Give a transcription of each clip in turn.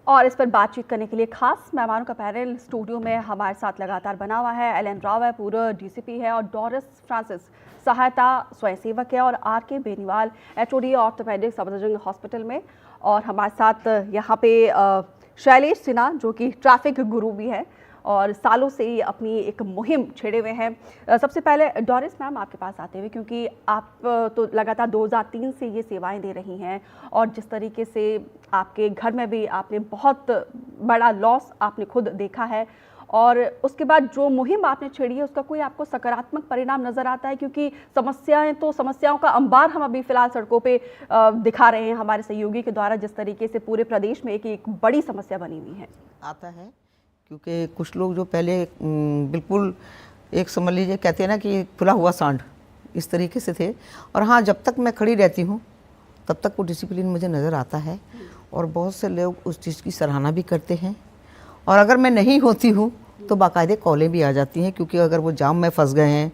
और इस पर बातचीत करने के लिए खास मेहमानों का पैनल स्टूडियो में हमारे साथ लगातार बना हुआ है। एलन राव है, पूर्व डीसीपी है, और डोरिस फ्रांसिस सहायता स्वयंसेवक है, और R K. Beniwal HOD orthopaedic Safdarjung hospital में। और हमारे साथ यहाँ पे शैलेश सिन्हा जो कि ट्रैफिक गुरु भी है और सालों से ही अपनी एक मुहिम छेड़े हुए हैं। सबसे पहले डोरिस मैम आपके पास आते हुए, क्योंकि आप तो लगातार 2003 से ये सेवाएं दे रही हैं, और जिस तरीके से आपके घर में भी आपने बहुत बड़ा लॉस आपने खुद देखा है, और उसके बाद जो मुहिम आपने छेड़ी है उसका कोई आपको सकारात्मक परिणाम नजर आता है? क्योंकि समस्याओं का अंबार हम अभी फिलहाल सड़कों पे दिखा रहे हैं हमारे सहयोगी के द्वारा, जिस तरीके से पूरे प्रदेश में एक बड़ी समस्या बनी हुई है। आता है क्योंकि कुछ लोग जो पहले बिल्कुल एक समझ लीजिए कहते हैं ना कि खुला हुआ सांड, इस तरीके से थे। और हाँ, जब तक मैं खड़ी रहती हूँ तब तक वो डिसिप्लिन मुझे नज़र आता है, और बहुत से लोग उस चीज़ की सराहना भी करते हैं। और अगर मैं नहीं होती हूँ तो बाकायदे कॉलें भी आ जाती हैं, क्योंकि अगर वो जाम में फंस गए हैं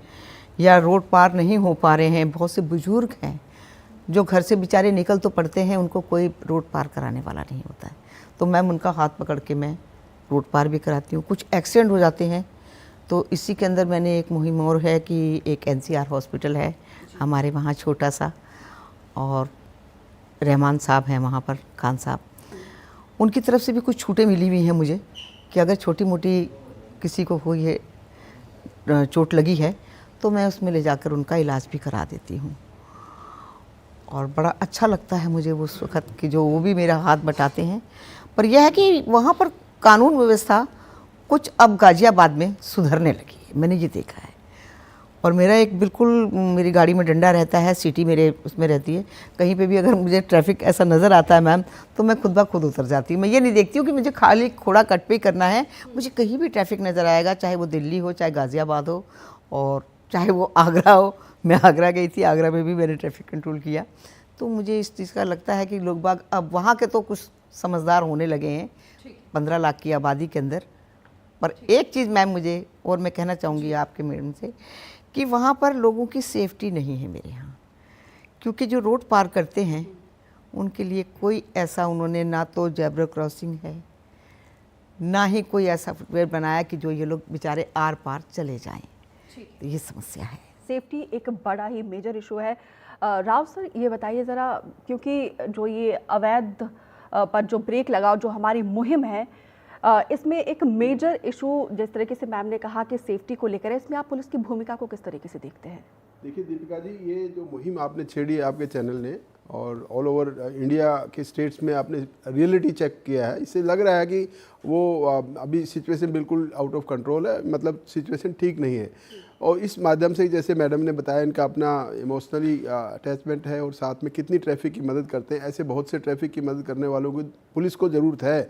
या रोड पार नहीं हो पा रहे हैं, बहुत से बुजुर्ग हैं जो घर से बेचारे निकल तो पड़ते हैं, उनको कोई रोड पार कराने वाला नहीं होता है, तो मैम उनका हाथ पकड़ के मैं रोड पार भी कराती हूँ। कुछ एक्सीडेंट हो जाते हैं तो इसी के अंदर मैंने एक मुहिम और है कि एक एनसीआर हॉस्पिटल है हमारे वहाँ छोटा सा, और रहमान साहब हैं वहाँ पर, खान साहब, उनकी तरफ से भी कुछ छूटें मिली हुई हैं मुझे कि अगर छोटी मोटी किसी को हुई है, चोट लगी है, तो मैं उसमें ले जाकर उनका इलाज भी करा देती हूँ। और बड़ा अच्छा लगता है मुझे उस वक़्त कि जो वो भी मेरा हाथ बटाते हैं। पर यह है कि वहाँ पर कानून व्यवस्था कुछ अब गाज़ियाबाद में सुधरने लगी है, मैंने ये देखा है। और मेरा एक बिल्कुल, मेरी गाड़ी में डंडा रहता है, सीटी मेरे उसमें रहती है, कहीं पे भी अगर मुझे ट्रैफिक ऐसा नज़र आता है मैम, तो मैं खुद ब खुद उतर जाती हूँ। मैं ये नहीं देखती हूँ कि मुझे खाली खोड़ा कट पे करना है, मुझे कहीं भी ट्रैफिक नज़र आएगा, चाहे वो दिल्ली हो, चाहे गाज़ियाबाद हो, और चाहे वो आगरा हो। मैं आगरा गई थी, आगरा में भी मैंने ट्रैफिक कंट्रोल किया। तो मुझे इस चीज़ का लगता है कि लोग बाग अब वहाँ के तो कुछ समझदार होने लगे हैं 15 लाख की आबादी के अंदर। पर एक चीज़ मैम मुझे और मैं कहना चाहूँगी आपके मैडम से कि वहाँ पर लोगों की सेफ्टी नहीं है मेरे यहाँ, क्योंकि जो रोड पार करते हैं उनके लिए कोई ऐसा उन्होंने ना तो जेब्रा क्रॉसिंग है, ना ही कोई ऐसा फुटवेयर बनाया कि जो ये लोग बेचारे आर पार चले जाएं। तो ये समस्या है, सेफ्टी एक बड़ा ही मेजर इशू है। राव सर, ये बताइए ज़रा, क्योंकि जो ये अवैध पर जो ब्रेक लगाओ जो हमारी मुहिम है, इसमें एक मेजर इशू जिस तरीके से मैम ने कहा कि सेफ्टी को लेकर है, इसमें आप पुलिस की भूमिका को किस तरीके से देखते हैं? देखिए दीपिका जी, ये जो मुहिम आपने छेड़ी है आपके चैनल ने, और ऑल ओवर इंडिया के स्टेट्स में आपने रियलिटी चेक किया है, इससे लग रहा है कि वो अभी सिचुएशन बिल्कुल आउट ऑफ कंट्रोल है, मतलब सिचुएशन ठीक नहीं है। और इस माध्यम से जैसे मैडम ने बताया, इनका अपना इमोशनली अटैचमेंट है, और साथ में कितनी ट्रैफिक की मदद करते हैं। ऐसे बहुत से ट्रैफिक की मदद करने वालों को पुलिस को ज़रूरत है,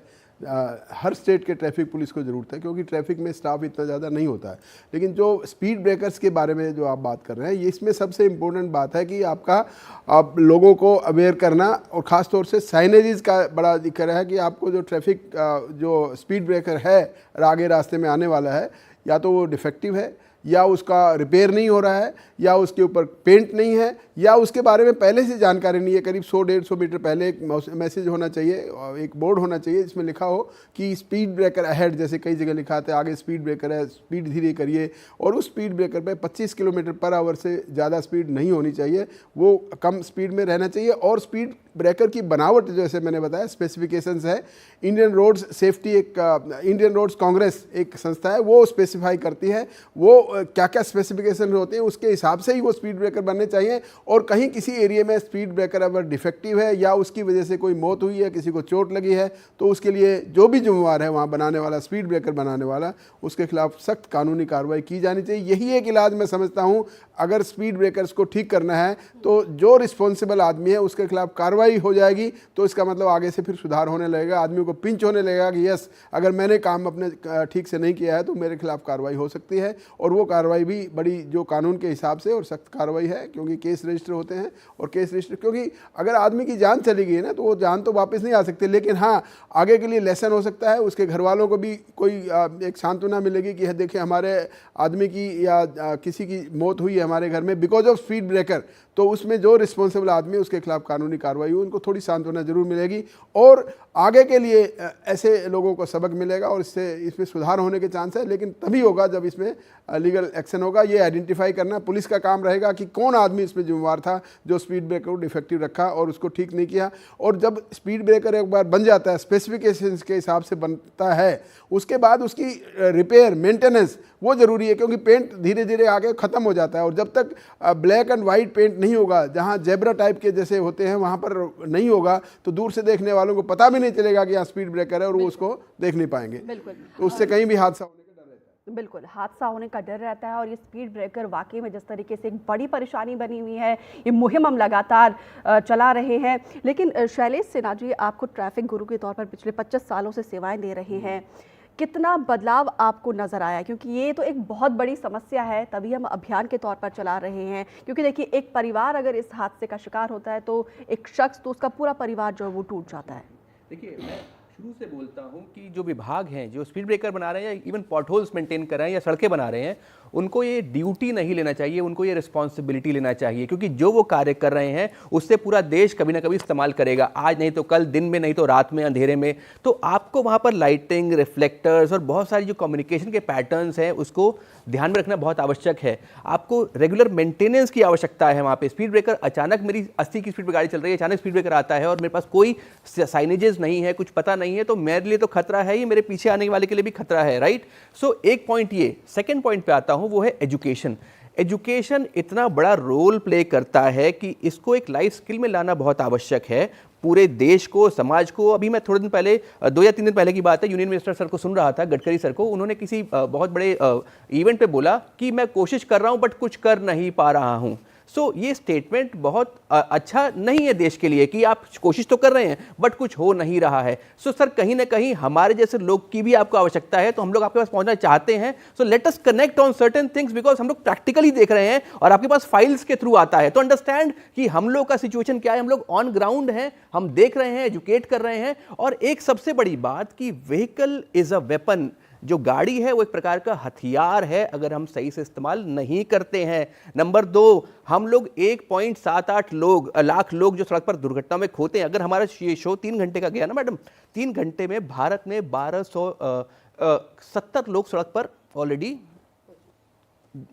हर स्टेट के ट्रैफिक पुलिस को ज़रूरत है, क्योंकि ट्रैफिक में स्टाफ इतना ज़्यादा नहीं होता है। लेकिन जो स्पीड ब्रेकर्स के बारे में जो आप बात कर रहे हैं, ये इसमें सबसे इम्पोर्टेंट बात है कि आपका आप लोगों को अवेयर करना, और ख़ास तौर से साइनेजेस का बड़ा दिक्कत है कि आपको जो ट्रैफिक जो स्पीड ब्रेकर है आगे रास्ते में आने वाला है, या तो वो डिफेक्टिव है, या उसका रिपेयर नहीं हो रहा है, या उसके ऊपर पेंट नहीं है, या उसके बारे में पहले से जानकारी नहीं है। करीब 100-150 मीटर पहले एक मैसेज होना चाहिए, एक बोर्ड होना चाहिए जिसमें लिखा हो कि स्पीड ब्रेकर अहेड, जैसे कई जगह लिखा आता है आगे स्पीड ब्रेकर है, स्पीड धीरे करिए। और उस स्पीड ब्रेकर पे 25 किलोमीटर पर आवर से ज़्यादा स्पीड नहीं होनी चाहिए, वो कम स्पीड में रहना चाहिए। और स्पीड ब्रेकर की बनावट जैसे मैंने बताया, स्पेसिफिकेशंस है, इंडियन रोड्स सेफ्टी, एक इंडियन रोड्स कांग्रेस एक संस्था है, वो स्पेसिफाई करती है वो क्या क्या स्पेसिफिकेशन होते हैं, उसके हिसाब से ही वो स्पीड ब्रेकर बनने चाहिए। और कहीं किसी एरिया में स्पीड ब्रेकर अगर डिफेक्टिव है, या उसकी वजह से कोई मौत हुई है, किसी को चोट लगी है, तो उसके लिए जो भी जिम्मेवार है वहाँ बनाने वाला, स्पीड ब्रेकर बनाने वाला, उसके खिलाफ सख्त कानूनी कार्रवाई की जानी चाहिए। यही एक इलाज मैं समझता हूँ। अगर स्पीड ब्रेकर्स को ठीक करना है तो जो रिस्पॉन्सिबल आदमी है उसके खिलाफ कार्रवाई हो जाएगी, तो इसका मतलब आगे से फिर सुधार होने लगेगा, आदमी को पिंच होने लगेगा कि यस, अगर मैंने काम अपने ठीक से नहीं किया है तो मेरे खिलाफ कार्रवाई हो सकती है। और वो कार्रवाई भी बड़ी जो कानून के हिसाब से और सख्त कार्रवाई है, क्योंकि केस रजिस्टर होते हैं। और केस रजिस्टर, क्योंकि अगर आदमी की जान चली गई ना तो वो जान तो वापस नहीं आ सकती, लेकिन हाँ आगे के लिए लेसन हो सकता है। उसके घर वालों को भी कोई एक सांत्वना मिलेगी कि देखिए हमारे आदमी की या किसी की मौत हुई है हमारे घर में बिकॉज ऑफ स्पीड ब्रेकर, तो उसमें जो रिस्पॉन्सिबल आदमी है उसके खिलाफ कानूनी कार्रवाई हुई, उनको थोड़ी सांत्वना जरूर मिलेगी और आगे के लिए ऐसे लोगों को सबक मिलेगा और इसमें सुधार होने के चांस है, लेकिन तभी होगा जब इसमें लीगल एक्शन होगा। ये आइडेंटिफाई करना पुलिस का काम रहेगा कि कौन आदमी इसमें जिम्मेवार था जो स्पीड ब्रेकर को डिफेक्टिव रखा और उसको ठीक नहीं किया। और जब स्पीड ब्रेकर एक बार बन जाता है, स्पेसिफिकेशंस के हिसाब से बनता है, उसके बाद उसकी रिपेयर मेंटेनेंस वो ज़रूरी है, क्योंकि पेंट धीरे धीरे आगे ख़त्म हो जाता है और जब तक ब्लैक एंड वाइट पेंट नहीं होगा, जहाँ जेब्रा टाइप के जैसे होते हैं वहाँ पर नहीं होगा, तो दूर से देखने वालों को पता भी नहीं चलेगा कि यहाँ स्पीड ब्रेकर है और वो उसको देख नहीं पाएंगे। बिल्कुल, तो उससे कहीं भी हादसा होने का डर रहता है। बिल्कुल हादसा होने का डर रहता है। और ये स्पीड ब्रेकर वाकई में जिस तरीके से एक बड़ी परेशानी बनी हुई है, ये मुहिम हम लगातार चला रहे हैं। लेकिन शैलेश सिन्हा जी, आपको ट्रैफिक गुरु के तौर पर पिछले 25 सालों से सेवाएं दे रहे हैं, कितना बदलाव आपको नज़र आया? क्योंकि ये तो एक बहुत बड़ी समस्या है, तभी हम अभियान के तौर पर चला रहे हैं। क्योंकि देखिए, एक परिवार अगर इस हादसे का शिकार होता है तो एक शख्स, तो उसका पूरा परिवार जो है वो टूट जाता है। देखिए, मैं शुरू से बोलता हूं कि जो विभाग हैं, जो स्पीड ब्रेकर बना रहे हैं या इवन पॉट होल्स मेंटेन कर रहे हैं या सड़कें बना रहे हैं, उनको ये ड्यूटी नहीं लेना चाहिए, उनको ये रिस्पॉन्सिबिलिटी लेना चाहिए। क्योंकि जो वो कार्य कर रहे हैं उससे पूरा देश कभी ना कभी इस्तेमाल करेगा, आज नहीं तो कल, दिन में नहीं तो रात में, अंधेरे में। तो आपको वहाँ पर लाइटिंग, रिफ्लेक्टर्स और बहुत सारी जो कम्युनिकेशन के पैटर्न्स हैं उसको ध्यान में रखना बहुत आवश्यक है। आपको रेगुलर मेंटेनेंस की आवश्यकता है वहाँ पे। स्पीड ब्रेकर, अचानक मेरी 80 की स्पीड पर गाड़ी चल रही है, अचानक स्पीड ब्रेकर आता है और मेरे पास कोई साइनेजेस नहीं है, कुछ पता नहीं है, तो मेरे लिए तो खतरा है ही, मेरे पीछे आने वाले के लिए भी खतरा है, राइट। सो एक पॉइंट ये। सेकेंड पॉइंट पे आता हूँ, वो है एजुकेशन। एजुकेशन इतना बड़ा रोल प्ले करता है कि इसको एक लाइफ स्किल में लाना बहुत आवश्यक है। पूरे देश को, समाज को। अभी मैं थोड़े दिन पहले, 2 या 3 दिन पहले की बात है, यूनियन मिनिस्टर सर को सुन रहा था, गडकरी सर को। उन्होंने किसी बहुत बड़े इवेंट पे बोला कि मैं कोशिश कर रहा हूं बट कुछ कर नहीं पा रहा हूं। सो ये स्टेटमेंट बहुत अच्छा नहीं है देश के लिए कि आप कोशिश तो कर रहे हैं बट कुछ हो नहीं रहा है। सो सर, कहीं ना कहीं हमारे जैसे लोग की भी आपको आवश्यकता है, तो हम लोग आपके पास पहुंचना चाहते हैं। So let us connect on certain things, because हम लोग प्रैक्टिकली देख रहे हैं और आपके पास फाइल्स के थ्रू आता है, तो अंडरस्टैंड कि हम लोग का सिचुएशन क्या है। हम लोग ऑन ग्राउंड हैं, हम देख रहे हैं, एजुकेट कर रहे हैं। और एक सबसे बड़ी बात कि व्हीकल इज अ वेपन, जो गाड़ी है वो एक प्रकार का हथियार है अगर हम सही से इस्तेमाल नहीं करते हैं। नंबर 2, हम लोग 1.78 लाख लोग जो सड़क पर दुर्घटना में खोते हैं। अगर हमारा ये शो 3 घंटे का गया ना मैडम, 3 घंटे में भारत में 1270 लोग सड़क पर ऑलरेडी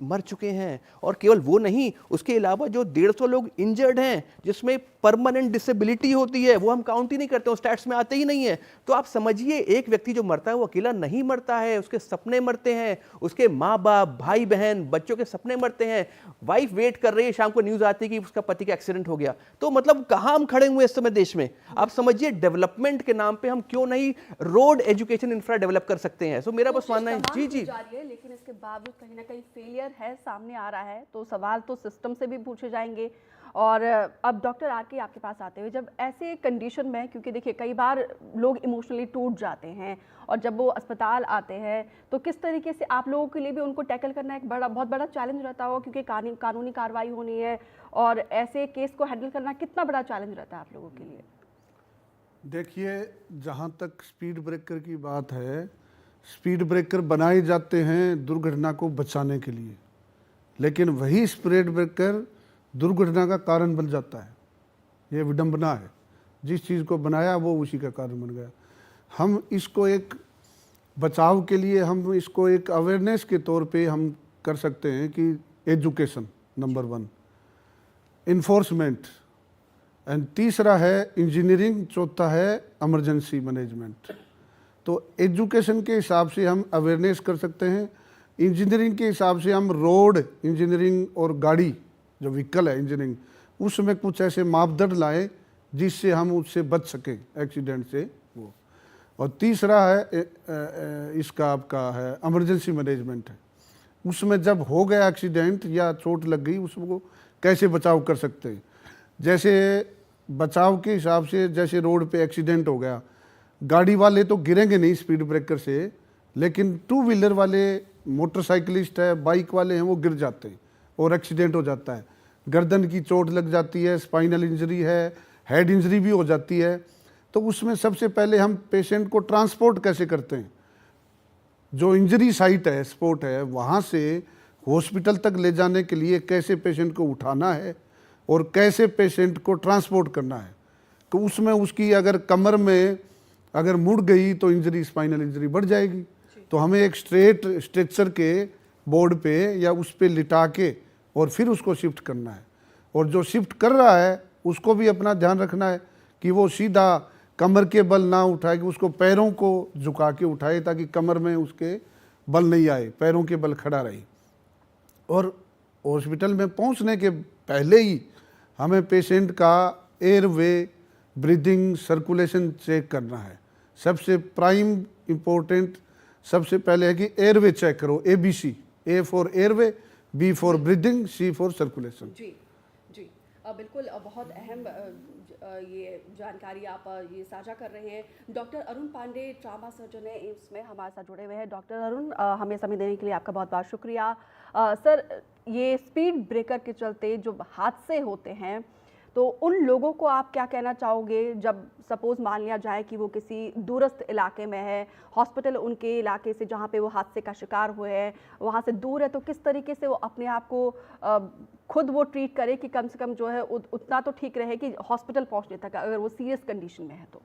मर चुके हैं। और केवल वो नहीं, उसके अलावा जो 150 लोग इंजर्ड हैं जिसमें परमानेंट डिसेबिलिटी होती है, वो हम काउंट ही नहीं करते, स्टैट्स में आते ही नहीं है। तो आप समझिए, एक व्यक्ति जो मरता है वो अकेला नहीं मरता है, उसके सपने मरते हैं, उसके माँ बाप, भाई बहन, बच्चों के सपने मरते हैं। वाइफ वेट कर रही है, शाम को न्यूज आती है कि उसका पति का एक्सीडेंट हो गया। तो मतलब कहाँ हम खड़े हुए इस समय देश में? आप समझिए, डेवलपमेंट के नाम पे हम क्यों नहीं रोड एजुकेशन इंफ्रा डेवलप कर सकते हैं। सो मेरा बस मानना है जी जी, लेकिन इसके बावजूद कहीं ना कहीं फेलियर है, सामने आ रहा है। तो सवाल तो सिस्टम से भी पूछे जाएंगे। और अब डॉक्टर आके आपके पास आते हुए, जब ऐसे कंडीशन में, क्योंकि देखिए कई बार लोग इमोशनली टूट जाते हैं और जब वो अस्पताल आते हैं तो किस तरीके से आप लोगों के लिए भी उनको टैकल करना एक बहुत बड़ा चैलेंज रहता होगा, क्योंकि कानूनी कार्रवाई होनी है और ऐसे केस को हैंडल करना कितना बड़ा चैलेंज रहता है आप लोगों के लिए? देखिए, जहाँ तक स्पीड ब्रेकर की बात है, स्पीड ब्रेकर बनाए जाते हैं दुर्घटना को बचाने के लिए, लेकिन वही स्पीड ब्रेकर दुर्घटना का कारण बन जाता है। ये विडंबना है, जिस चीज़ को बनाया वो उसी का कारण बन गया। हम इसको एक बचाव के लिए, हम इसको एक अवेयरनेस के तौर पे हम कर सकते हैं कि एजुकेशन नंबर 1, इन्फोर्समेंट, एंड तीसरा है इंजीनियरिंग, चौथा है इमरजेंसी मैनेजमेंट। तो एजुकेशन के हिसाब से हम अवेयरनेस कर सकते हैं, इंजीनियरिंग के हिसाब से हम रोड इंजीनियरिंग और गाड़ी जो व्हीकल है इंजीनियरिंग, उसमें कुछ ऐसे मापदंड लाएं जिससे हम उससे बच सकें एक्सीडेंट से वो। और तीसरा है इसका आपका है इमरजेंसी मैनेजमेंट है, उसमें जब हो गया एक्सीडेंट या चोट लग गई उसको कैसे बचाव कर सकते हैं। जैसे बचाव के हिसाब से, जैसे रोड पे एक्सीडेंट हो गया, गाड़ी वाले तो गिरेंगे नहीं स्पीड ब्रेकर से, लेकिन 2 व्हीलर वाले, मोटरसाइकिलिस्ट है, बाइक वाले हैं, वो गिर जाते हैं और एक्सीडेंट हो जाता है। गर्दन की चोट लग जाती है, स्पाइनल इंजरी है, हेड इंजरी भी हो जाती है। तो उसमें सबसे पहले हम पेशेंट को ट्रांसपोर्ट कैसे करते हैं, जो इंजरी साइट है, स्पॉट है, वहाँ से हॉस्पिटल तक ले जाने के लिए कैसे पेशेंट को उठाना है, और कैसे पेशेंट को ट्रांसपोर्ट करना है। तो उसमें उसकी अगर कमर में अगर मुड़ गई तो इंजरी, स्पाइनल इंजरी बढ़ जाएगी। तो हमें एक स्ट्रेट स्ट्रेचर के बोर्ड पे या उस पे लिटा के और फिर उसको शिफ्ट करना है। और जो शिफ्ट कर रहा है उसको भी अपना ध्यान रखना है कि वो सीधा कमर के बल ना उठाए, कि उसको पैरों को झुका के उठाए ताकि कमर में उसके बल नहीं आए, पैरों के बल खड़ा रहे। और हॉस्पिटल में पहुंचने के पहले ही हमें पेशेंट का एयरवे, ब्रीदिंग, सर्कुलेशन चेक करना है। सबसे प्राइम इम्पोर्टेंट सबसे पहले है कि एयरवे चेक करो, ABC, A for airway, B for breathing, C for circulation. जी जी बिल्कुल बहुत अहम ये जानकारी आप ये साझा कर रहे हैं। Doctor Arun Pandey, trauma surgeon है एम्स में, हमारे साथ जुड़े हुए हैं। डॉक्टर अरुण, हमें समय देने के लिए आपका बहुत बहुत शुक्रिया। सर, ये स्पीड ब्रेकर के चलते जो हादसे होते हैं, तो उन लोगों को आप क्या कहना चाहोगे जब सपोज़ मान लिया जाए कि वो किसी दूरस्थ इलाके में है, हॉस्पिटल उनके इलाके से जहाँ पे वो हादसे का शिकार हुए हैं वहाँ से दूर है, तो किस तरीके से वो अपने आप को खुद वो ट्रीट करे कि कम से कम जो है उतना तो ठीक रहे कि हॉस्पिटल पहुँचने तक, अगर वो सीरियस कंडीशन में है तो?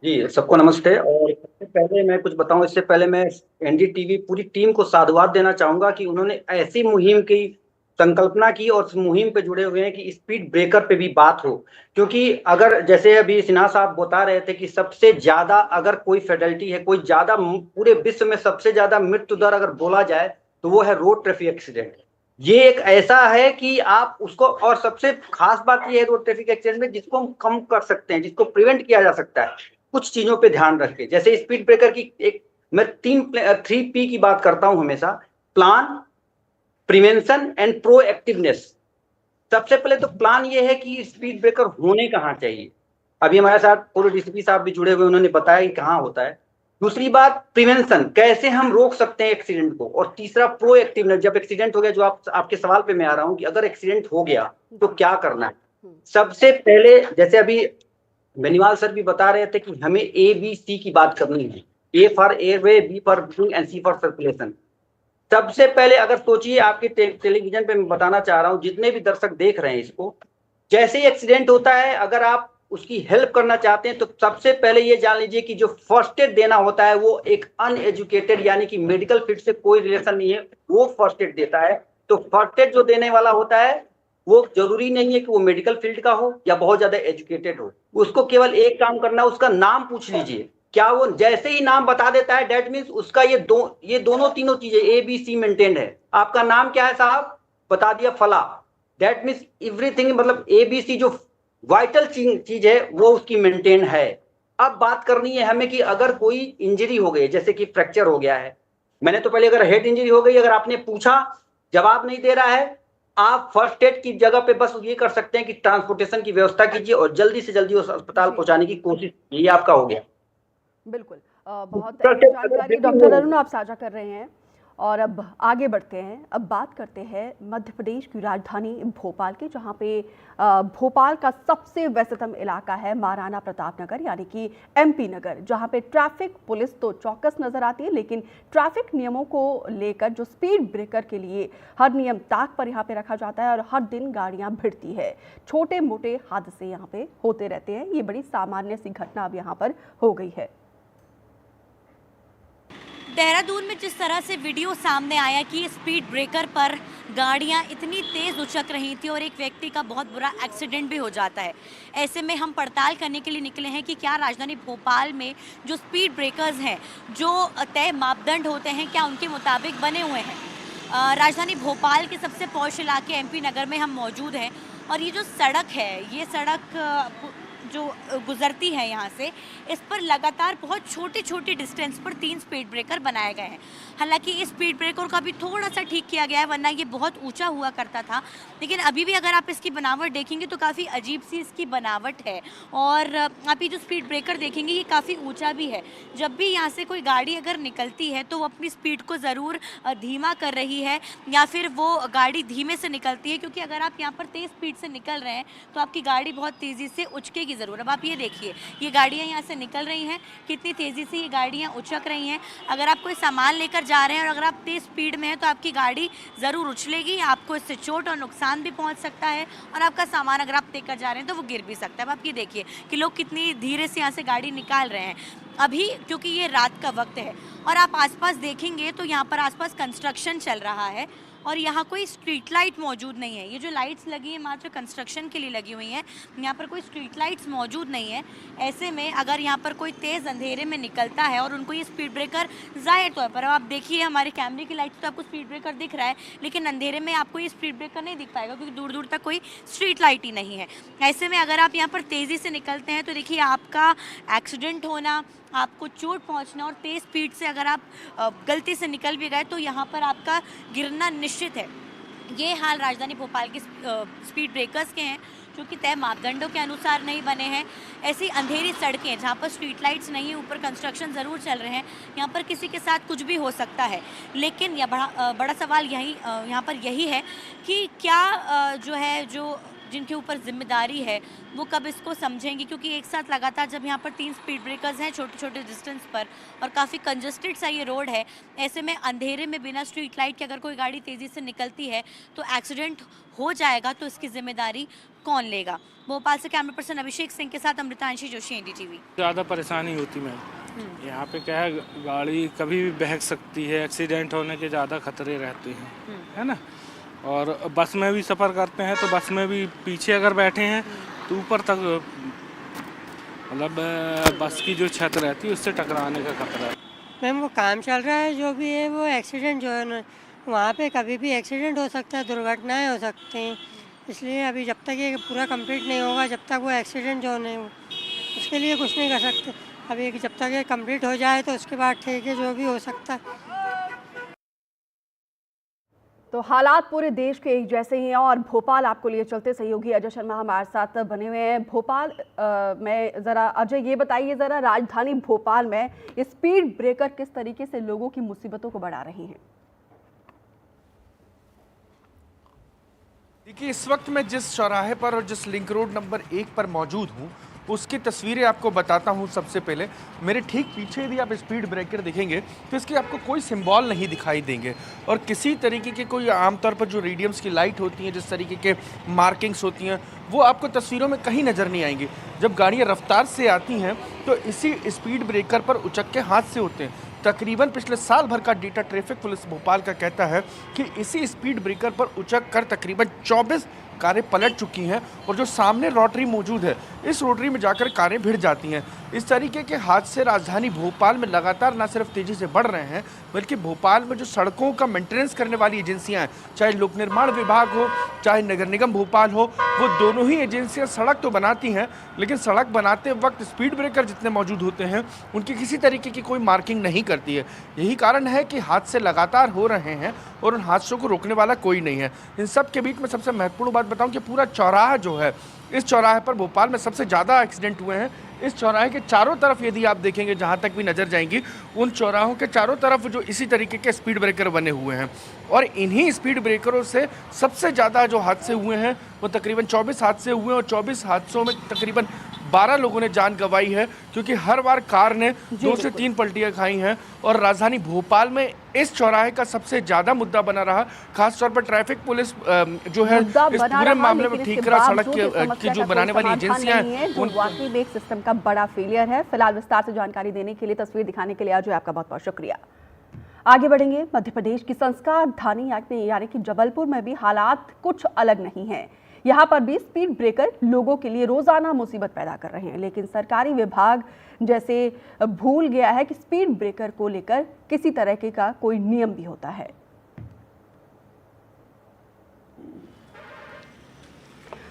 जी, सबको नमस्ते। और सबसे पहले मैं कुछ बताऊं, इससे पहले मैं NDTV पूरी टीम को साधुवाद देना चाहूंगा कि उन्होंने ऐसी मुहिम की संकल्पना की और उस मुहिम पे जुड़े हुए हैं कि स्पीड ब्रेकर पे भी बात हो। क्योंकि अगर जैसे अभी सिन्हा साहब बता रहे थे कि सबसे ज्यादा अगर कोई फेटलिटी है, कोई ज्यादा पूरे विश्व में सबसे ज्यादा मृत्यु दर अगर बोला जाए तो वो है रोड ट्रैफिक एक्सीडेंट। ये एक ऐसा है कि आप उसको, और सबसे खास बात ये है रोड ट्रैफिक एक्सीडेंट में जिसको हम कम कर सकते हैं, जिसको प्रिवेंट किया जा सकता है कुछ चीजों पे ध्यान रख के। जैसे स्पीड ब्रेकर की एक मैं 3P की बात करता हूं हमेशा: प्लान, प्रिवेंशन एंड प्रोएक्टिवनेस। सबसे पहले तो प्लान ये है कि स्पीड ब्रेकर होने कहाँ चाहिए। अभी हमारे साथ पूर्व DCP साहब भी जुड़े हुए, उन्होंने बताया कि कहाँ होता है। दूसरी बात प्रिवेंशन, कैसे हम रोक सकते हैं एक्सीडेंट को। और तीसरा प्रोएक्टिवनेस, जब एक्सीडेंट हो गया, जो आपके सवाल पे मैं आ रहा हूँ कि अगर एक्सीडेंट हो गया तो क्या करना है। सबसे पहले जैसे अभी बेनीवाल सर भी बता रहे थे कि हमें ABC की बात करनी है: A for airway, B for breathing and C for circulation. सबसे पहले अगर सोचिए, आपके टेलीविजन पे मैं बताना चाह रहा हूं, जितने भी दर्शक देख रहे हैं इसको, जैसे ही एक्सीडेंट होता है अगर आप उसकी हेल्प करना चाहते हैं तो सबसे पहले ये जान लीजिए कि जो फर्स्ट एड देना होता है वो एक अनएजुकेटेड, यानी कि मेडिकल फील्ड से कोई रिलेशन नहीं है, वो फर्स्ट एड देता है। तो फर्स्ट एड जो देने वाला होता है वो जरूरी नहीं है कि वो मेडिकल फील्ड का हो या बहुत ज्यादा एजुकेटेड हो। उसको केवल एक काम करना है, उसका नाम पूछ लीजिए। क्या वो जैसे ही नाम बता देता है, डेट मीन्स उसका ये दोनों तीनों चीजें ABC मेंटेन्ड है। आपका नाम क्या है साहब, बता दिया फला, डेट मीन्स एवरीथिंग, मतलब ABC जो वाइटल चीज है वो उसकी मेंटेन है। अब बात करनी है हमें कि अगर कोई इंजरी हो गई, जैसे कि फ्रैक्चर हो गया है, मैंने तो पहले अगर हेड इंजरी हो गई, अगर आपने पूछा जवाब नहीं दे रहा है, आप फर्स्ट एड की जगह पे बस ये कर सकते हैं कि ट्रांसपोर्टेशन की व्यवस्था कीजिए और जल्दी से जल्दी उस अस्पताल पहुंचाने की कोशिश कीजिए। ये आपका हो गया। बिल्कुल, बहुत अहम जानकारी डॉक्टर अरुण आप साझा कर रहे हैं। और अब आगे बढ़ते हैं, अब बात करते हैं मध्य प्रदेश की राजधानी भोपाल की, जहां पे भोपाल का सबसे व्यस्ततम इलाका है महाराणा प्रताप नगर यानी कि MP नगर, जहां पे ट्रैफिक पुलिस तो चौकस नजर आती है, लेकिन ट्रैफिक नियमों को लेकर जो स्पीड ब्रेकर के लिए हर नियम ताक पर यहाँ पे रखा जाता है और हर दिन गाड़ियाँ भिड़ती है। छोटे मोटे हादसे यहाँ पे होते रहते हैं, ये बड़ी सामान्य सी घटना अब यहाँ पर हो गई है। देहरादून में जिस तरह से वीडियो सामने आया कि स्पीड ब्रेकर पर गाड़ियां इतनी तेज़ उचक रही थी और एक व्यक्ति का बहुत बुरा एक्सीडेंट भी हो जाता है, ऐसे में हम पड़ताल करने के लिए निकले हैं कि क्या राजधानी भोपाल में जो स्पीड ब्रेकर्स हैं, जो तय मापदंड होते हैं, क्या उनके मुताबिक बने हुए हैं। राजधानी भोपाल के सबसे पॉश इलाके MP नगर में हम मौजूद हैं और ये जो सड़क है, ये सड़क जो गुजरती है यहाँ से, इस पर लगातार बहुत छोटे छोटे डिस्टेंस पर 3 स्पीड ब्रेकर बनाए गए हैं। हालांकि इस स्पीड ब्रेकर का भी थोड़ा सा ठीक किया गया है, वरना ये बहुत ऊंचा हुआ करता था, लेकिन अभी भी अगर आप इसकी बनावट देखेंगे तो काफ़ी अजीब सी इसकी बनावट है। और आप ये जो स्पीड ब्रेकर देखेंगे ये काफ़ी ऊंचा भी है। जब भी यहाँ से कोई गाड़ी अगर निकलती है तो वो अपनी स्पीड को ज़रूर धीमा कर रही है या फिर वो गाड़ी धीमे से निकलती है, क्योंकि अगर आप यहाँ पर तेज़ स्पीड से निकल रहे हैं तो आपकी गाड़ी बहुत तेज़ी से उचकेगी ज़रूर। अब आप ये देखिए, ये गाड़ियाँ यहाँ से निकल रही हैं, कितनी तेज़ी से ये गाड़ियाँ उचक रही हैं। अगर आप कोई सामान लेकर जा रहे हैं और अगर आप तेज़ स्पीड में हैं तो आपकी गाड़ी ज़रूर उछलेगी, आपको इससे चोट और नुकसान भी पहुँच सकता है और आपका सामान अगर आप लेकर जा रहे हैं तो वो गिर भी सकता है। अब आप ये देखिए कि लोग कितनी धीरे से यहाँ से गाड़ी निकाल रहे हैं अभी, क्योंकि ये रात का वक्त है। और आप आसपास देखेंगे तो यहाँ पर आसपास कंस्ट्रक्शन चल रहा है और यहाँ कोई स्ट्रीट लाइट मौजूद नहीं है। ये जो लाइट्स लगी हैं मात्र कंस्ट्रक्शन के लिए लगी हुई हैं, यहाँ पर कोई स्ट्रीट लाइट्स मौजूद नहीं है। ऐसे में अगर यहाँ पर कोई तेज़ अंधेरे में निकलता है और उनको ये स्पीड ब्रेकर ज़ाहिर तौर पर, अब आप देखिए हमारे कैमरे की लाइट तो आपको स्पीड ब्रेकर दिख रहा है, लेकिन अंधेरे में आपको ये स्पीड ब्रेकर नहीं दिख पाएगा क्योंकि दूर दूर तक कोई स्ट्रीट लाइट ही नहीं है। ऐसे में अगर आप यहाँ पर तेज़ी से निकलते हैं तो देखिए आपका एक्सीडेंट होना, आपको चोट पहुंचना और तेज़ स्पीड से अगर आप गलती से निकल भी गए तो यहाँ पर आपका गिरना निश्चित है। ये हाल राजधानी भोपाल के स्पीड ब्रेकर्स के हैं जो कि तय मापदंडों के अनुसार नहीं बने हैं। ऐसी अंधेरी सड़कें जहाँ पर स्ट्रीट लाइट्स नहीं है, ऊपर कंस्ट्रक्शन ज़रूर चल रहे हैं, यहाँ पर किसी के साथ कुछ भी हो सकता है। लेकिन यह बड़ा सवाल यहाँ पर यही है कि क्या जो जिनके ऊपर जिम्मेदारी है वो कब इसको समझेंगे, क्योंकि एक साथ लगातार जब यहाँ पर 3 स्पीड ब्रेकर्स हैं छोटे छोटे डिस्टेंस पर और काफ़ी कंजस्टेड सा ये रोड है, ऐसे में अंधेरे में बिना स्ट्रीट लाइट के अगर कोई गाड़ी तेज़ी से निकलती है तो एक्सीडेंट हो जाएगा, तो इसकी जिम्मेदारी कौन लेगा। भोपाल से कैमरा पर्सन अभिषेक सिंह के साथ अमृतांशी जोशी, NDTV। ज़्यादा परेशानी होती मैम, यहाँ पे क्या है, गाड़ी कभी भी बहक सकती है, एक्सीडेंट होने के ज़्यादा खतरे रहते हैं, है ना। और बस में भी सफ़र करते हैं तो बस में भी पीछे अगर बैठे हैं तो ऊपर तक मतलब बस की जो छत रहती है उससे टकराने का खतरा है। मैम वो काम चल रहा है जो भी है, वो एक्सीडेंट जो है ना वहाँ पे कभी भी एक्सीडेंट हो सकता है, दुर्घटनाएं हो सकती हैं। इसलिए अभी जब तक ये पूरा कंप्लीट नहीं होगा, जब तक वो एक्सीडेंट जो नहीं हो उसके लिए कुछ नहीं कर सकते। अभी जब तक ये कंप्लीट हो जाए तो उसके बाद ठीक है, जो भी हो सकता है। तो हालात पूरे देश के एक जैसे ही हैं और भोपाल आपको लिए चलते सहयोगी अजय शर्मा हमारे साथ बने हुए हैं भोपाल में। ज़रा अजय ये बताइए ज़रा, राजधानी भोपाल में स्पीड ब्रेकर किस तरीके से लोगों की मुसीबतों को बढ़ा रही हैं? देखिए, इस वक्त मैं जिस चौराहे पर और जिस लिंक रोड नंबर 1 पर मौजूद हूँ उसकी तस्वीरें आपको बताता हूँ। सबसे पहले मेरे ठीक पीछे यदि आप स्पीड ब्रेकर देखेंगे तो इसके आपको कोई सिंबल नहीं दिखाई देंगे और किसी तरीके के कोई आमतौर पर जो रेडियम्स की लाइट होती हैं, जिस तरीके के मार्किंग्स होती हैं, वो आपको तस्वीरों में कहीं नज़र नहीं आएंगी। जब गाड़ियाँ रफ्तार से आती हैं तो इसी स्पीड ब्रेकर पर उचक के हादसे होते हैं। तकरीबन पिछले साल भर का डेटा ट्रैफिक पुलिस भोपाल का कहता है कि इसी स्पीड ब्रेकर पर उचक कर तकरीबन 24 कारें पलट चुकी हैं और जो सामने रोटरी मौजूद है इस रोटरी में जाकर कारें भिड़ जाती हैं। इस तरीके के हादसे राजधानी भोपाल में लगातार न सिर्फ तेज़ी से बढ़ रहे हैं बल्कि भोपाल में जो सड़कों का मेंटेनेंस करने वाली एजेंसियां हैं, चाहे लोक निर्माण विभाग हो चाहे नगर निगम भोपाल हो, वो दोनों ही एजेंसियां सड़क तो बनाती हैं लेकिन सड़क बनाते वक्त स्पीड ब्रेकर जितने मौजूद होते हैं उनकी किसी तरीके की कोई मार्किंग नहीं करती है। यही कारण है कि हादसे लगातार हो रहे हैं और उन हादसों को रोकने वाला कोई नहीं है। इन सब के बीच में सबसे महत्वपूर्ण बात बताऊं कि पूरा चौराहा जो है, इस चौराहे पर भोपाल में सबसे ज़्यादा एक्सीडेंट हुए हैं। इस चौराहे के चारों तरफ यदि आप देखेंगे, जहां तक भी नज़र जाएंगी, उन चौराहों के चारों तरफ जो इसी तरीके के स्पीड ब्रेकर बने हुए हैं और इन्हीं स्पीड ब्रेकरों से सबसे ज़्यादा जो हादसे हुए हैं वो तकरीबन 24 हादसे हुए और 24 हादसों में तकरीबन 12 लोगों ने जान गंवाई है, क्योंकि हर बार कार ने 2 से 3 पलटियां खाई हैं। और राजधानी भोपाल में इस चौराहे का सबसे ज़्यादा मुद्दा बना रहा, खासतौर पर ट्रैफिक पुलिस जो है इस पूरे मामले में ठीक करा सड़क की जो बनाने वाली एजेंसियां हैं उन वाकई में एक सिस्टम का बड़ा फेलियर है। फिलहाल विस्तार से जानकारी देने के लिए, तस्वीर दिखाने के लिए अजय आपका बहुत बहुत शुक्रिया। आगे बढ़ेंगे। मध्य प्रदेश की संस्कार धानी यानी कि जबलपुर में भी हालात कुछ अलग नहीं है। यहाँ पर भी स्पीड ब्रेकर लोगों के लिए रोजाना मुसीबत पैदा कर रहे हैं, लेकिन सरकारी विभाग जैसे भूल गया है कि स्पीड ब्रेकर को लेकर किसी तरह का कोई नियम भी होता है।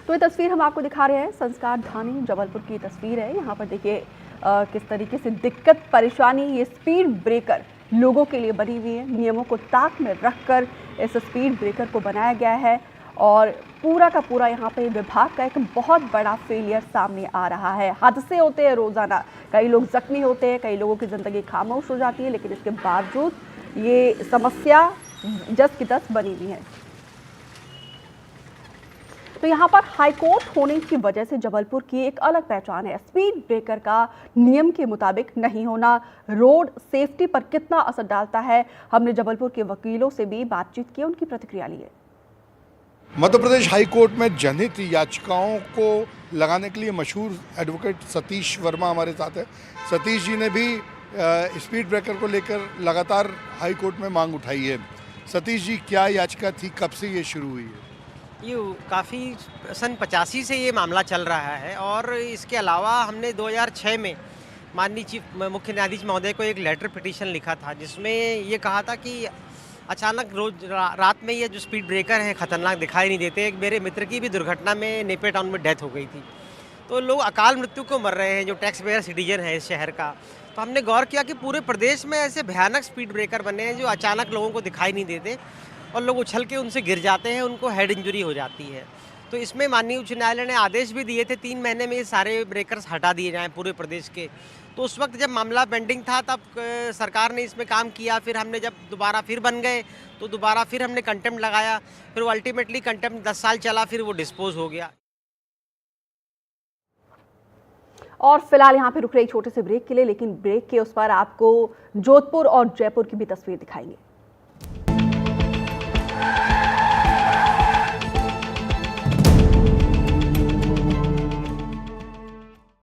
तो ये तस्वीर हम आपको दिखा रहे हैं, संस्कार धानी जबलपुर की तस्वीर है। यहाँ पर देखिए किस तरीके से दिक्कत परेशानी ये स्पीड ब्रेकर लोगों के लिए बनी हुई है। नियमों को ताक में रखकर इस स्पीड ब्रेकर को बनाया गया है और पूरा का पूरा यहाँ पे विभाग का एक बहुत बड़ा फेलियर सामने आ रहा है। हादसे होते हैं रोजाना, कई लोग जख्मी होते हैं, कई लोगों की ज़िंदगी खामोश हो जाती है, लेकिन इसके बावजूद ये समस्या जस की तस बनी हुई है। तो यहाँ पर हाईकोर्ट होने की वजह से जबलपुर की एक अलग पहचान है। स्पीड ब्रेकर का नियम के मुताबिक नहीं होना रोड सेफ्टी पर कितना असर डालता है, हमने जबलपुर के वकीलों से भी बातचीत की, उनकी प्रतिक्रिया ली है। मध्य प्रदेश हाई कोर्ट में जनहित याचिकाओं को लगाने के लिए मशहूर एडवोकेट सतीश वर्मा हमारे साथ है। सतीश जी ने भी स्पीड ब्रेकर को लेकर लगातार हाई कोर्ट में मांग उठाई है। सतीश जी, क्या याचिका थी, कब से ये शुरू हुई है? ये काफ़ी सन 85 से ये मामला चल रहा है और इसके अलावा हमने 2006 में माननीय चीफ मुख्य न्यायाधीश महोदय को एक लेटर पिटीशन लिखा था, जिसमें ये कहा था कि अचानक रोज रात में ये जो स्पीड ब्रेकर हैं खतरनाक दिखाई नहीं देते। एक मेरे मित्र की भी दुर्घटना में नेपे टाउन में डेथ हो गई थी, तो लोग अकाल मृत्यु को मर रहे हैं जो टैक्स पेयर सिटीजन है इस शहर का। तो हमने गौर किया कि पूरे प्रदेश में ऐसे भयानक स्पीड ब्रेकर बने हैं जो अचानक लोगों को दिखाई नहीं देते और लोग उछल के उनसे गिर जाते हैं, उनको हेड इंजरी हो जाती है। तो इसमें माननीय उच्च न्यायालय ने आदेश भी दिए थे 3 महीने में ये सारे ब्रेकर्स हटा दिए जाएं पूरे प्रदेश के। तो उस वक्त जब मामला पेंडिंग था तब सरकार ने इसमें काम किया, फिर हमने जब दोबारा फिर बन गए तो दोबारा फिर हमने कंटेम्प्ट लगाया, फिर वो अल्टीमेटली कंटेम्प्ट 10 साल चला, फिर वो डिस्पोज हो गया। और फिलहाल यहाँ पे रुक रहे एक छोटे से ब्रेक के लिए, लेकिन ब्रेक के उस पर आपको जोधपुर और जयपुर की भी तस्वीर दिखाएंगे।